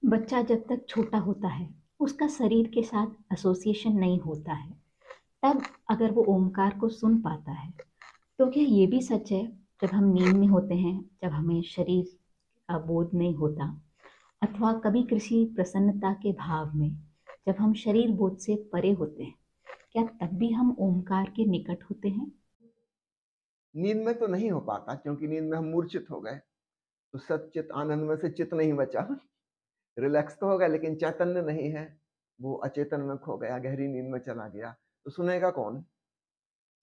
बच्चा जब तक छोटा होता है, उसका शरीर के साथ एसोसिएशन नहीं होता है। तब अगर वो ओमकार को सुन पाता है, तो क्या ये भी सच है, जब हम नींद में होते हैं, जब हमें शरीर का बोध नहीं होता, अथवा कभी किसी प्रसन्नता के भाव में, जब हम शरीर बोध से परे होते हैं, क्या तब भी हम ओमकार के निकट होते हैं? नींद में तो नहीं हो पाता, क्योंकि नींद में हम मूर्छित हो गए, तो सच्चित आनंद में से चित नहीं बचा। रिलैक्स तो हो गया लेकिन चैतन्य नहीं है, वो अचेतन में खो गया, गहरी नींद में चला गया। तो सुनेगा कौन?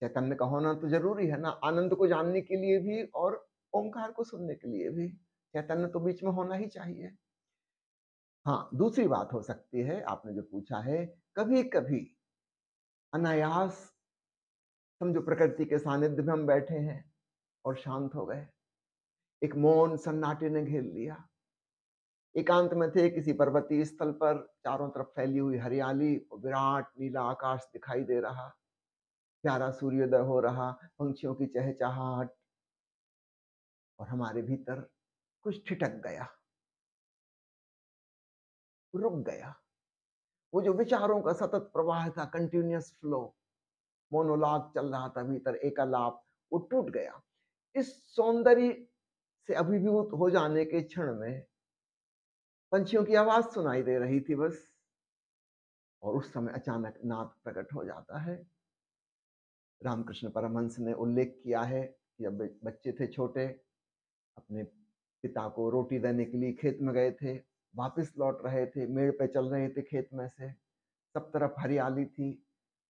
चैतन्य का होना तो ज़रूरी है ना, आनंद को जानने के लिए भी और ओंकार को सुनने के लिए भी। चैतन्य तो बीच में होना ही चाहिए। हाँ, दूसरी बात हो सकती है, आपने जो पूछा है, कभी-कभी अनायास समझो प्रकृति के सानिध्य में हम बैठे हैं और शांत हो गए। एक मौन सन्नाटे ने घेर लिया। एकांत में थे किसी पर्वतीय स्थल पर, चारों तरफ फैली हुई हरियाली और विराट नीला आकाश दिखाई दे रहा, प्यारा सूर्योदय हो रहा, पंछियों की चहचहाहट, और हमारे भीतर कुछ ठिठक गया, रुक गया। वो जो विचारों का सतत प्रवाह था, कंटिन्यूअस फ्लो, मोनोलॉग चल रहा था भीतर, एकालाप, वो टूट गया। इस सौंदर्य से अभिभूत हो जाने के क्षण में पंछियों की आवाज सुनाई दे रही थी बस, और उस समय अचानक नाद प्रकट हो जाता है। रामकृष्ण परमहंस ने उल्लेख किया है कि जब बच्चे थे छोटे, अपने पिता को रोटी देने के लिए खेत में गए थे, वापस लौट रहे थे, मेड़ पे चल रहे थे खेत में से, सब तरफ हरियाली थी,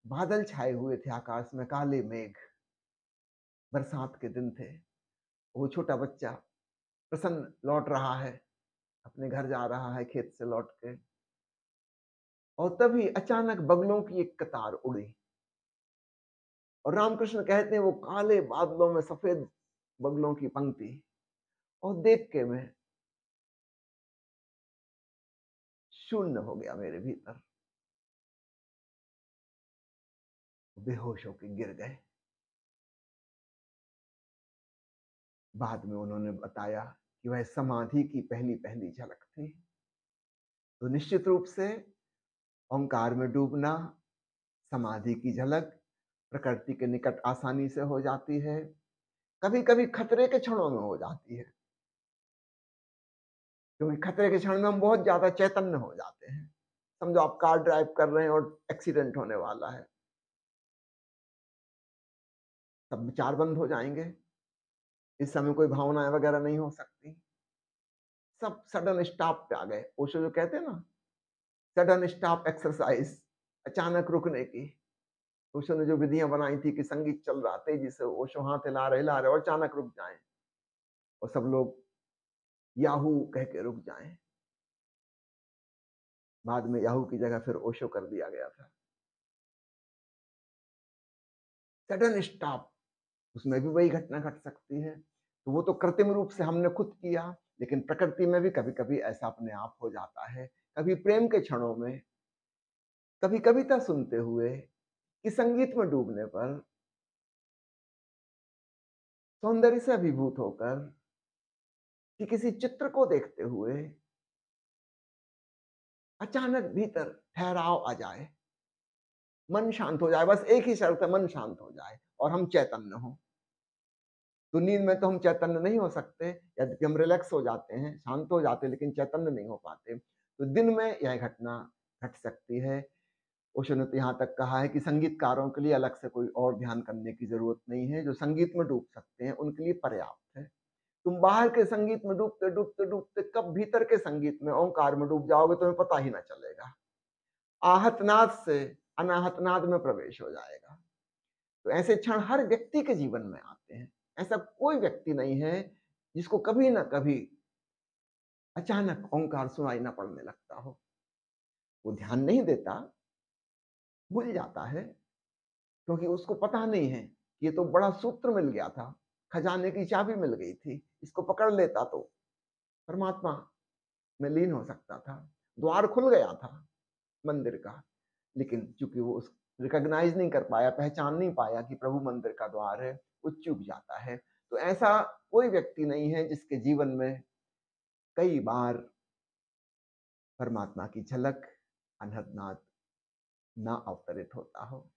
बादल छाए हुए थे आकाश में, काले मेघ, बरसात के दिन थे। वो छोटा बच्चा प्रसन्न लौट रहा है, अपने घर जा रहा है खेत से लौट के, और तभी अचानक बगलों की एक कतार उड़ी, और रामकृष्ण कहते हैं वो काले बादलों में सफेद बगलों की पंक्ति, और देख के मैं शून्य हो गया मेरे भीतर, बेहोश होकर गिर गए। बाद में उन्होंने बताया कि वह समाधि की पहली पहली झलक थी। तो निश्चित रूप से ओंकार में डूबना समाधि की झलक, प्रकृति के निकट आसानी से हो जाती है, कभी कभी खतरे के क्षणों में हो जाती है, क्योंकि खतरे के क्षण में हम बहुत ज्यादा चैतन्य हो जाते हैं। समझो आप कार ड्राइव कर रहे हैं और एक्सीडेंट होने वाला है, सब विचार बंद हो जाएंगे, इस समय कोई भावनाएं वगैरह नहीं हो सकती, सब सडन स्टॉप पे आ गए। ओशो जो कहते हैं ना, सडन स्टॉप एक्सरसाइज, अचानक रुकने की। ओशो ने जो विधियां बनाई थी कि संगीत चल रहा तेजी से, ओशो हाथ हिला रहे और अचानक रुक जाएं, और सब लोग याहू कह के रुक जाएं। बाद में याहू की जगह फिर ओशो कर दिया गया था। सडन स्टॉप, उसमें भी वही घटना घट सकती है। तो वो तो कृत्रिम रूप से हमने खुद किया, लेकिन प्रकृति में भी कभी कभी ऐसा अपने आप हो जाता है। कभी प्रेम के क्षणों में, कभी कविता सुनते हुए, कि संगीत में डूबने पर, सौंदर्य से अभिभूत होकर, कि किसी चित्र को देखते हुए अचानक भीतर ठहराव आ जाए, मन शांत हो जाए। बस एक ही शर्त है, मन शांत हो जाए और हम चैतन्य हो। तो नींद में तो हम चैतन्य नहीं हो सकते, यद्यपि हम रिलैक्स हो जाते हैं, शांत हो जाते हैं, लेकिन चैतन्य नहीं हो पाते। तो दिन में यह घटना घट सकती है। ओशो ने तो यहाँ तक कहा है कि संगीतकारों के लिए अलग से कोई और ध्यान करने की जरूरत नहीं है, जो संगीत में डूब सकते हैं उनके लिए पर्याप्त है। तुम बाहर के संगीत में डूबते डूबते डूबते कब भीतर के संगीत में, ओंकार में डूब जाओगे, तुम्हें पता ही ना चलेगा। आहतनाद से अनाहतनाद में प्रवेश हो जाएगा। तो ऐसे क्षण हर व्यक्ति के जीवन में आते हैं। ऐसा कोई व्यक्ति नहीं है जिसको कभी ना कभी अचानक ओंकार सुनाई ना पड़ने लगता हो। वो ध्यान नहीं देता, भूल जाता है, क्योंकि उसको पता नहीं है कि ये तो बड़ा सूत्र मिल गया था, खजाने की चाबी मिल गई थी, इसको पकड़ लेता तो परमात्मा में लीन हो सकता था, द्वार खुल गया था मंदिर का। लेकिन चूंकि वो उस रिकॉग्नाइज नहीं कर पाया, पहचान नहीं पाया कि प्रभु मंदिर का द्वार है, वो चूक जाता है। तो ऐसा कोई व्यक्ति नहीं है जिसके जीवन में कई बार परमात्मा की झलक अनहदनाद ना अवतरित होता हो।